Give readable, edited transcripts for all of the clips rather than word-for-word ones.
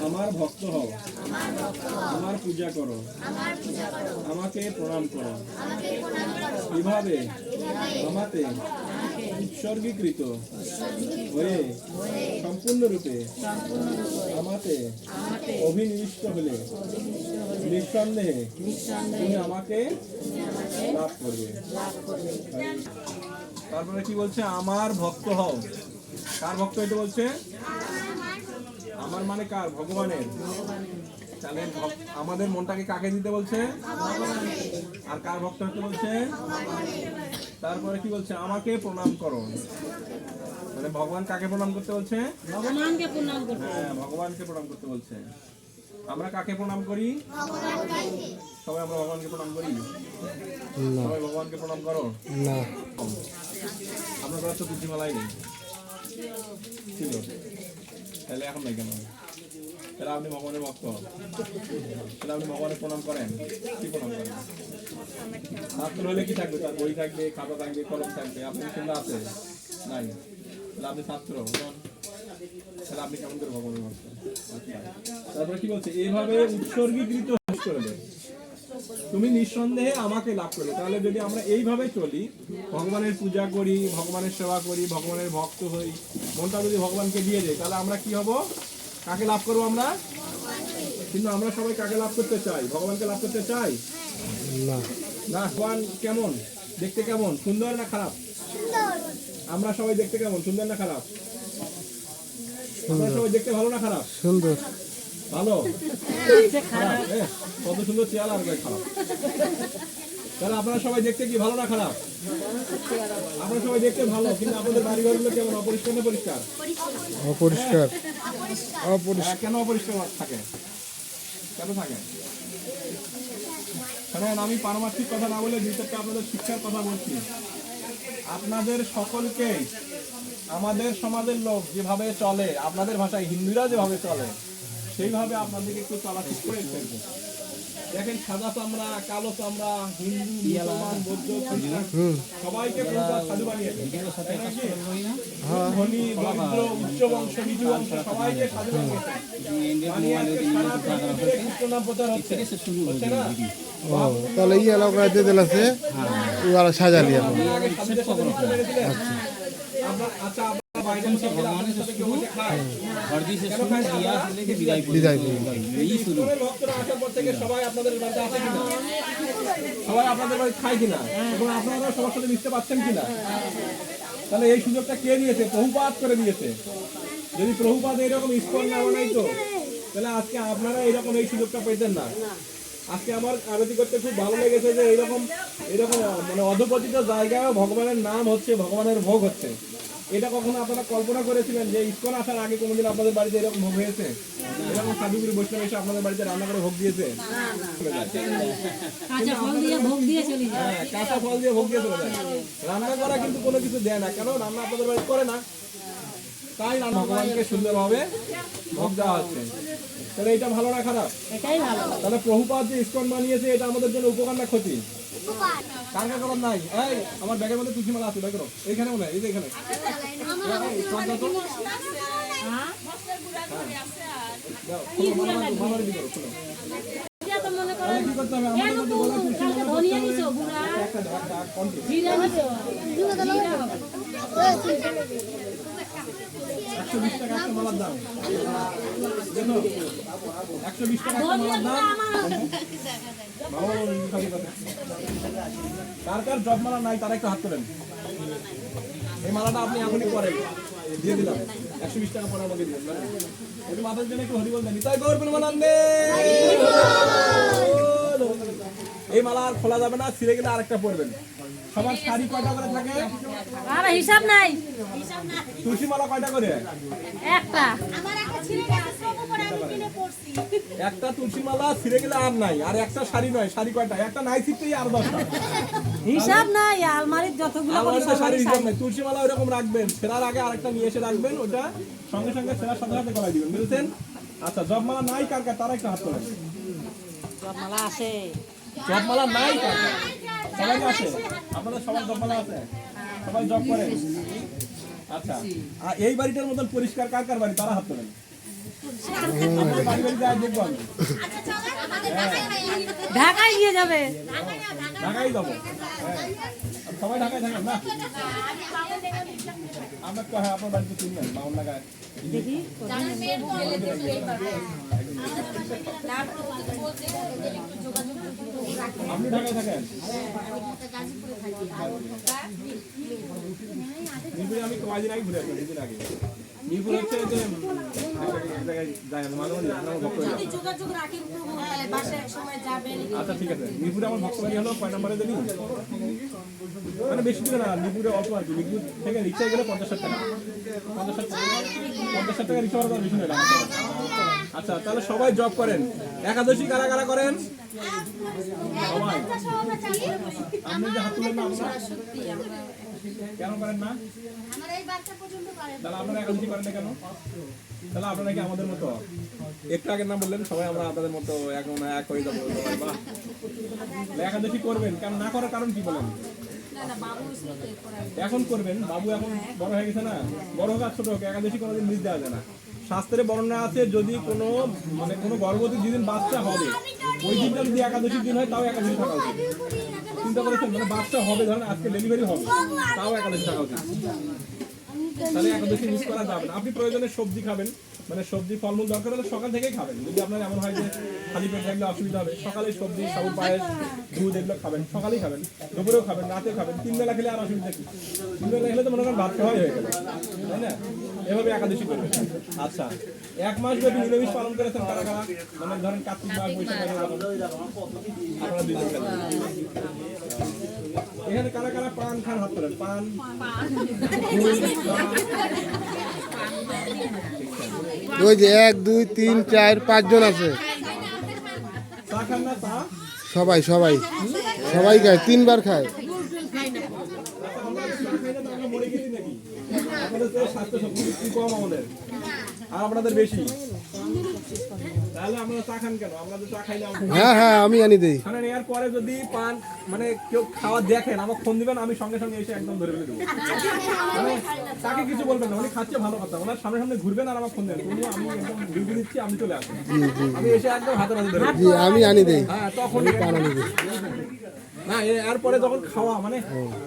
আমার ভক্ত হও, আমার পূজা করো, আমাকে প্রণাম করো। এভাবে আমাতে উৎসর্গীকৃত হয়ে সম্পূর্ণরূপে আমাতে অভিনিবিষ্ট হলে নিঃসন্দেহে তুমি আমাকে লাভ করবে। তারপরে কি বলছে? আমার ভক্ত হও। কার ভক্ত হইতে বলছে? আমার মানে কার? ভগবানের। তাহলে আমাদের মনটাকে কাকে দিতে বলছে? আর কার ভক্ত হতে বলছে? তারপরে কি বলছে? আমাকে প্রণাম করো। মানে ভগবান কাকে প্রণাম করতে বলছে? ভগবানকে প্রণাম করতে। হ্যাঁ, ভগবানকে প্রণাম করতে বলছে। আমরা কাকে প্রণাম করি? সবাই আমরা ভগবানকে প্রণাম করি? সবাই ভগবানকে প্রণাম করো না? আপনার তো তুলসীমালাই নেই ছিল, তাহলে এখন নাই কেন? তাহলে আপনি ভগবানের ভক্ত, তাহলে আপনি ভগবানের প্রণাম করেন? কি প্রণাম করেন? ছাত্র হলে কি থাকবে? তার বই থাকবে, খাতা থাকবে, কলম থাকবে। আপনি কিন্তু আছে নাই, তাহলে আপনি ছাত্র, তাহলে আপনি কেমন করে ভগবানের ভক্ত? তারপরে কি বলছে? এইভাবে উৎসর্গীকৃত করবে তুমি নিঃসন্দেহে আমাকে লাভ করবে। তাহলে যদি আমরা এইভাবে চলি, ভগবানের পূজা করি, ভগবানের সেবা করি, ভগবানের ভক্ত হই, মনটা যদি ভগবানকে দিয়ে দেয়, তাহলে আমরা কি হব? কাকে লাভ করবো আমরা? কিন্তু আমরা সবাই কাকে লাভ করতে চাই? ভগবানকে লাভ করতে চাই না। না, ভগবান কেমন দেখতে? কেমন? সুন্দর না খারাপ? আমরা সবাই দেখতে কেমন? সুন্দর না খারাপ? আমরা সবাই দেখতে ভালো না খারাপ? সুন্দর। ভালো? কত সুন্দর চেয়ার আর খারাপ। তাহলে আপনারা সবাই দেখতে কি ভালো না খারাপ? আপনারা সবাই দেখতে ভালো, কিন্তু আপনাদের বাড়ি ঘরগুলো কেমন? অপরিষ্কার না পরিষ্কার? অপরিষ্কার। অপরিষ্কার কেন? অপরিষ্কার থাকে কেন? থাকে আমি পারমার্থিক কথা না বলে দুইটাকে আপনাদের শিক্ষার কথা বলছি। আপনাদের সকলকে আমাদের সমাজের লোক যেভাবে চলে, আপনাদের ভাষায় হিন্দুরা যেভাবে চলে, সেইভাবে আপনাদেরকে একটু চলা ঠিক করে ফেলবে। দেখেন, সাদা চামড়া, কালো চামড়া, হিন্দু, মুসলমান, বৌদ্ধ, সবাইকে সাধু বানিয়েছে। ধনী, দরিদ্র, উচ্চ বংশ, নিচু বংশ, সবাইকে সাধু বানিয়েছে। কৃষ্ণ নাম প্রচার হচ্ছে না? তাহলে এই এলাকায় যে আছে ওরা সাজালি এখন। আচ্ছা, সবাই আপনাদের বাড়ি খায় কিনা? এবং আপনারা সবার সাথে মিশতে পারছেন কিনা? তাহলে এই সুযোগটা কে দিয়েছে? প্রভুপাদ করে দিয়েছে। যদি প্রভুপাদ এইরকম ইস্কন না বানাইতো, তাহলে আজকে আপনারা এইরকম এই সুযোগটা পেতেন না। আজকে আমার আরতি করতে খুব ভালো লেগেছে যে এইরকম মানে অধপতিত জায়গায় ভগবানের নাম হচ্ছে, ভগবানের ভোগ হচ্ছে। এটা কখনো আপনারা কল্পনা করেছিলেন যে ইস্কন আসার আগে কোনোদিন আপনাদের বাড়িতে এরকম ভোগ হয়েছে? এরকম সাধুগুরু বৈষ্ণব এসে আপনাদের বাড়িতে রান্না করে ভোগ দিয়েছে? কাঁচা ফল দিয়ে ভোগ দিয়ে চলে যায়। রান্না করা কিন্তু কোনো কিছু দেয় না। কেন? রান্না আপনাদের বাড়িতে করে না, তাই ভগবানকে সুন্দরভাবে ভোগ দেওয়া হচ্ছে। তাহলে এটা ভালো না খারাপ? তাহলে প্রভুপাদ যে ইস্কন বানিয়েছে, এটা আমাদের জন্য উপকার না ক্ষতি? কার কার করার নাই? এই আমার ব্যাগের মধ্যে তুলসীমালা আছে, ব্যাগ করো। এইখানে মনে হয়, এই যে এখানে। কি করতে হবে? আমাদের মধ্যে বলা $120 একটা মালার দাম। 120 টাকা একটা মালার দাম। কার কার জব মালা নাই তারা একটু হাত তোলেন। এই মালাটা আপনি এখনই করেন, দিয়ে দিলাম। 120 টাকা পরে আমাকে দিয়ে দিলাম। একটু মাথার জন্য একটু হরি বলবেন। তাই গৌর প্রেমানন্দে। এই মালা আর খোলা যাবে না, ছিঁড়ে গেলে আরেকটা পরবেন। সবার শাড়ি কয়টা করে থাকে? আর হিসাব নাই। তুলসী মালা কয়টা করে? একটা। একটা তুলসী মালা ছিঁড়ে গেলে আর নাই। আর একটা শাড়ি নয়, শাড়ি কয়টা? একটা নাই ছিঁড়তেই আর 10টা। হিসাব নাই, আলমারির যতগুলো শাড়ি হিসাব নাই। তুলসী মালা ওইরকম রাখবেন, ছেঁড়ার আগে আরেকটা নিয়ে এসে রাখবেন, ওটা সঙ্গে সঙ্গে ছেঁড়ার সাথে সাথে করাই দিবেন, বুঝেছেন? আচ্ছা, জব মালা নাই কার কার? তারা একটা হাত তোলেন। জব মালা আছে? জব মালা নাই কার কার? সবাই আছে? আপনাদের সবার জব মালা আছে? সবাই জব করেন? আচ্ছা, আর এই বাড়িটার মতন পরিষ্কার কার কার বাড়ি? তারা হাত তোলেন। আপনার বাড়ি বাড়ি যায় দেখবো আমি। ঢাকায় নিয়ে যাবে। ঢাকায় যাবো। হ্যাঁ। সবাই ঢাকায় থাকেন না? আমরা তো হ্যাঁ আপনার বাড়িতে চিনবেন বাউন ঢাকায়। দেখি আপনি ঢাকায় থাকেন? মিরপুরে আমি কয়েকদিন আগে ঘুরে আসলাম, দুদিন আগে। মিরপুর হচ্ছে যে এক জায়গায় যায় না, মাঝে মাঝে আমার ভক্ত বাড়ি। আচ্ছা ঠিক আছে, মিরপুরে আমার ভক্ত বাড়ি হলো কয় নম্বরে জানি? মানে বেশি দূরে না, মিরপুরে অল্প আর কি। মিরপুর থেকে রিক্সায় গেলে 50 টাকা। 50 টাকা রিক্সা ভাড়া বেশি নয়। আচ্ছা তাহলে সবাই জব করেন। একাদশী কারা কারা করেন? সবাই। আপনি যে হাত তুলেন না আপনারা? কেন করেন না? তাহলে আপনারা একাদশী করেন না কেন? তাহলে আপনারা কি আমাদের মতো? একটু আগের নাম বললেন সবাই আমরা আপনাদের মতো এখন এক হয়ে যাবো। বাহ, একাদশী করবেন কেন? না করার কারণ কি বলেন? এখন করবেন, বাবু এখন বড় হয়ে গেছে না, বড় হোক আর ছোট হোক একাদশী কোনোদিন মিস দেওয়া যায় না। শাস্ত্রে বর্ণনা আছে যদি কোনো মানে কোনো গর্ভবতী যেদিন বাচ্চা হবে ওই দিনটা যদি একাদশীর দিন হয় তাও একাদশী থাকা উচিত। চিন্তা করেছেন, মানে বাচ্চা হবে ধরেন আজকে ডেলিভারি হবে তাও একাদশী থাকা উচিত। তাহলে একাদশী মিস করা যাবে না। আপনি প্রয়োজনে সবজি খাবেন, মানে সবজি ফলমূল দরকার হলে সকাল থেকেই খাবেন। যদি আপনার এমন হয় যে খালি পেট থাকলে অসুবিধা হবে, সকালে সবজি সাবুর পায়েস দুধ এগুলো খাবেন, সকালেই খাবেন, দুপুরেও খাবেন, রাতেও খাবেন। 3 বেলা খেলে আর অসুবিধা কি? 3 বেলা খেলে তো মনে করেন ভাত খাওয়াই হয়ে গেল, তাই না? এভাবে একাদশী করবেন। আচ্ছা, 1 মাস ব্যাপী নিরামিষ পালন করেছেন কারা কারা? মানে ধরেন কার্তিক মাস, বৈশাখ মাস, আপনারা 2 দিন খাবেন। এখানে কারা কারা পান খান? হাত তোলেন। পান, ওই যে 1 2 3 4 5 জন আছে। চা খান না? চা সবাই সবাই সবাই খায়, 3 বার খায়। মরে গেছি নাকি? আপনাদের তো স্বাস্থ্য শক্তি কম আমাদের, আর আপনাদের বেশি। তাহলে আমরা চা খান কেন? আমরা তো চা খাই না। হ্যাঁ হ্যাঁ আমি আনি দেই। মানে এর পরে যদি পান মানে কেউ খাওয়া দেখেন আমাকে ফোন দিবেন, আমি সঙ্গে সঙ্গে এসে একদম ধরে ফেলে দেবো। মানে তাকে কিছু বলবেন না, উনি খাচ্ছে ভালো কথা, ওনার সামনে সামনে ঘুরবেন আর আমাকে ফোন দেবেন, উনি আমি একদম ডিউটি দিচ্ছি, আমি চলে আসবো, আমি এসে একদম হাতে হাতে ধরে জি আমি আনি দেই। হ্যাঁ তখন পান আনি দেই। না এরপরে যখন খাওয়া মানে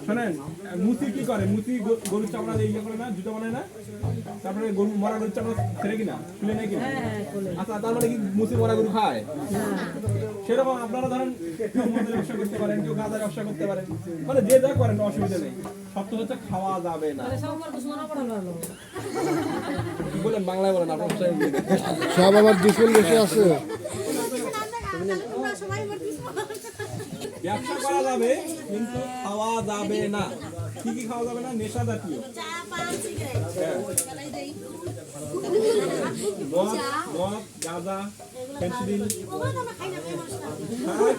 শোনেন, মুচি কি করে? মুচি গরুর চামড়া দিয়ে ইয়ে করে না, জুতো বানায় না, তারপরে গরু মরা গরুর চামড়া ছেড়ে কিনা খুলে নেয় কিনা। আচ্ছা তার মানে কি মুচি মরা গরু খায়? সেরকম আপনারা ধরেন কেউ মদের ব্যবসা করতে পারেন, কেউ গাঁজার ব্যবসা করতে পারেন, মানে যে যা করেন অসুবিধা নেই। সত্য হচ্ছে খাওয়া যাবে না। কি বলেন বাংলায় বলেন আপনার ভাষায়? সব আমার দুশমন বসে আছে। ব্যবসা করা যাবে কিন্তু খাওয়া যাবে না। কি কি খাওয়া যাবে না? নেশা জাতীয়, মদ, গাঁজা, ফেন্সিডিল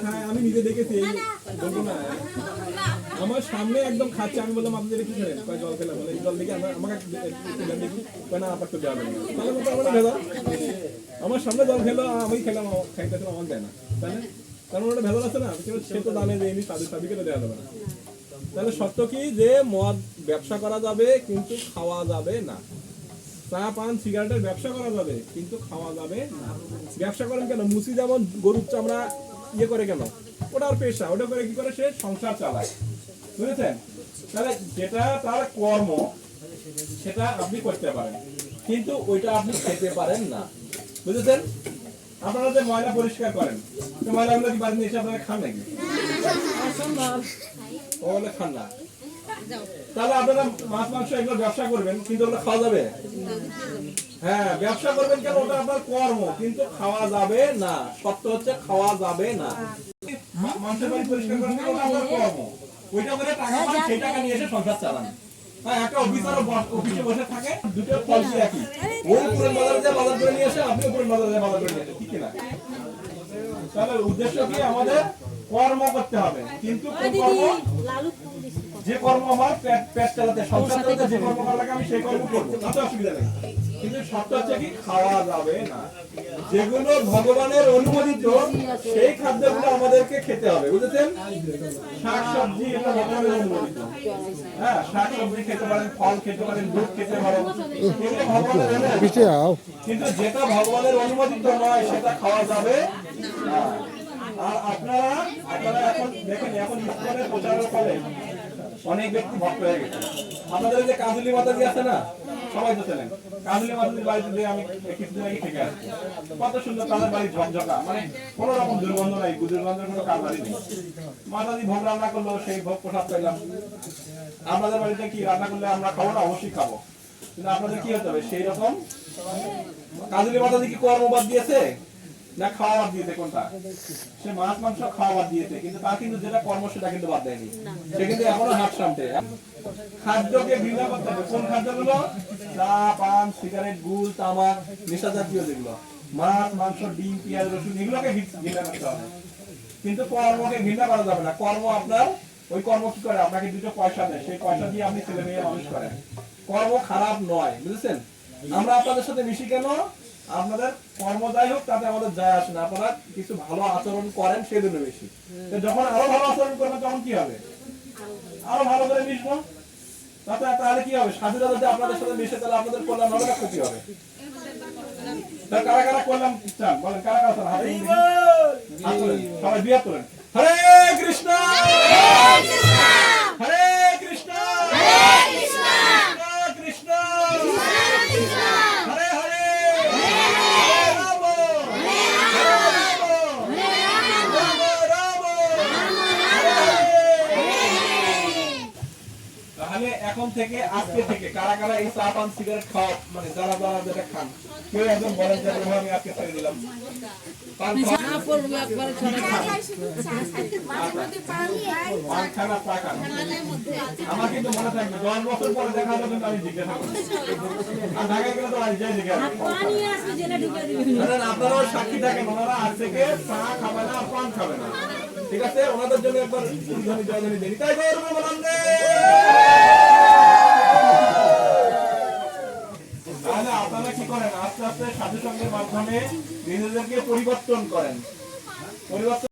খায়। আমি নিজে দেখেছি, বলবো না, আমার সামনে একদম খাচ্ছে। আমি বললাম আপনি কি খেলেন? কয় জল খেলাম। বলে এই জল দেখি আমাকে দেখি না, আপাতত দেওয়া যাবে না। তাহলে মতো আমার ভেজা, আমার সামনে জল খেলো, আমি খেলাম, খাইতেছিলাম, আমার দেয় না, তাই না? কারণ ওটা ভেজাল আছে না, সে তো দামে দেয়নি, তাদেরকে দেওয়া যাবে না। তাহলে সত্য কি যে মদ ব্যবসা করা যাবে কিন্তু খাওয়া যাবে না। চা পান সিগারেটের ব্যবসা করা যাবে কিন্তু খাওয়া যাবে না। ব্যবসা করেন কেন? মুচি যেমন গরুর চামড়া ইয়ে করে কেন? ওটা আর পেশা, ওটা করে কি করে? সে সংসার চালায়, বুঝেছেন? তাহলে যেটা তার কর্ম সেটা আপনি করতে পারেন কিন্তু ওইটা আপনি খেতে পারেন না, বুঝেছেন? আপনারা যে ময়লা পরিষ্কার করেন, ময়লাগুলো কি বাড়িতে এসে আপনারা খান নাকি? ওগুলো খান না। তাহলে আপনারা মাছ মাংস এগুলো ব্যবসা করবেন কিন্তু ওগুলো খাওয়া যাবে? হ্যাঁ ব্যবসা করবেন কেন? ওটা আপনার কর্ম কিন্তু খাওয়া যাবে না। সত্য হচ্ছে খাওয়া যাবে না। মানুষের বাড়ি পরিষ্কার করেন ওটা আপনার কর্ম, ওইটা করে টাকা পান, সেই টাকা নিয়ে এসে সংসার চালান। হ্যাঁ একটা অফিসার অফিসে বসে থাকে, দুটো পলিসি একই। ওই পুরন বাজার দিয়ে বাজার করে নিয়ে আসে, আপনিও পুরন বাজার দিয়ে বাজার করে নিয়ে আসে, ঠিক না? তাহলে উদ্দেশ্য কি? আমাদের কর্ম করতে হবে কিন্তু কোন কর্ম? যে কর্ম আমার পেট চালাতে, সংসার চালাতে যে কর্ম করা লাগে আমি সেই কর্ম করবো, তাতে অসুবিধা নেই। কিন্তু শর্ত হচ্ছে কি খাওয়া যাবে না। যেগুলো ভগবানের অনুমোদিত সেই খাদ্যগুলো আমাদেরকে খেতে হবে, বুঝেছেন? শাকসবজি এটা ভগবানের অনুমোদিত। হ্যাঁ, শাকসবজি খেতে পারেন, ফল খেতে পারেন, দুধ খেতে পারেন, এগুলো ভগবানের অনুমোদিত। পিছে আও কিন্তু যেটা ভগবানের অনুমোদিত নয় সেটা খাওয়া যাবে না। আর আপনারা এখন দেখেন, এখন ইসলামের প্রচারের ফলে অনেক ব্যক্তি ভক্ত হয়ে গেছে। আপনাদের যে কাজলি মাতাজি আছে না, সবাই তো চেনেন। কাজলি মাতাজির বাড়িতে যে আমি কিছুদিন আগে থেকে আসছি, কত সুন্দর তাদের বাড়ি ঝকঝকা, মানে কোন রকম দুর্গন্ধ নাই, দুর্গন্ধের কোনো কারবারই নেই। মাতাজি ভোগ রান্না করলো, সেই ভোগ প্রসাদ পেলাম। আপনাদের বাড়িতে কি রান্না করলে আমরা খাবো না? অবশ্যই খাবো। কিন্তু আপনাদের কি হতে হবে সেই রকম? কাজলি মাতাজি কি কর্মবাদ দিয়েছে না খাওয়া বাদ দিয়েছে? কোনটা? সে মাছ মাংস খাওয়া বাদ দিয়েছে, কিন্তু তার কিন্তু যেটা কর্ম সেটা কিন্তু বাদ দেয়নি। সে কিন্তু এখনো হাত সামটে। খাদ্যকে ঘৃণা করতে হবে। কোন খাদ্যগুলো? চা, পান, সিগারেট, গুল, তামাক, নেশা জাতীয় যেগুলো, মাছ, মাংস, ডিম, পেঁয়াজ, রসুন, এগুলোকে ঘৃণা করতে হবে। কিন্তু কর্মকে ঘৃণা করা যাবে না। কর্ম আপনার, ওই কর্ম কি করে? আপনাকে দুটো পয়সা দেয়, সেই পয়সা দিয়ে আপনি ছেলে মেয়ে মানুষ করেন। কর্ম খারাপ নয়, বুঝেছেন? আমরা আপনাদের সাথে মিশি কেন? আপনাদের কর্ম যাই হোক তাতে আমাদের যায় আসে না। আপনারা কিছু ভালো আচরণ করেন সেই জন্য বেশি। যখন আরো ভালো আচরণ করবেন তখন কি হবে? আরো ভালো করে মিশবো। তাহলে কি হবে? সাধুরা যদি আপনাদের সাথে মিশে তাহলে আপনাদের কল্যাণ হবে না ক্ষতি হবে? কারা কারা কল্যাণ চান বলেন? কারা কারা চান? হাত তোলেন, সবাই দুই হাত তোলেন। হরে কৃষ্ণ হরে কৃষ্ণ কৃষ্ণ কৃষ্ণ হরে হরে রাম রাম তাহলে এখন থেকে, আজকে থেকে কারা কারা এই চা পান সিগারেট খাওয়া, মানে যারা যারা যেটা খান, কেউ একজন বলেন যে আমি আজকে ছেড়ে দিলাম পান খাওয়া? পান খান আর চা খান। আমার কিন্তু মনে থাকবে 10 বছর পরে দেখা হবে কিন্তু আমি জিজ্ঞাসা করবো। আর ঢাকায় গেলে তো আর যাই জিজ্ঞাসা করবো। আপনারাও সাক্ষী থাকেন, ওনারা আজ থেকে চা খাবে না, পান খাবে না। ঠিক আছে? ওনাদের জন্য একবার জয়ধ্বনি দেন। তাই তাহলে আপনারা কি করেন? আস্তে আস্তে সাধু সঙ্গের মাধ্যমে নিজেদেরকে পরিবর্তন করেন। পরিবর্তন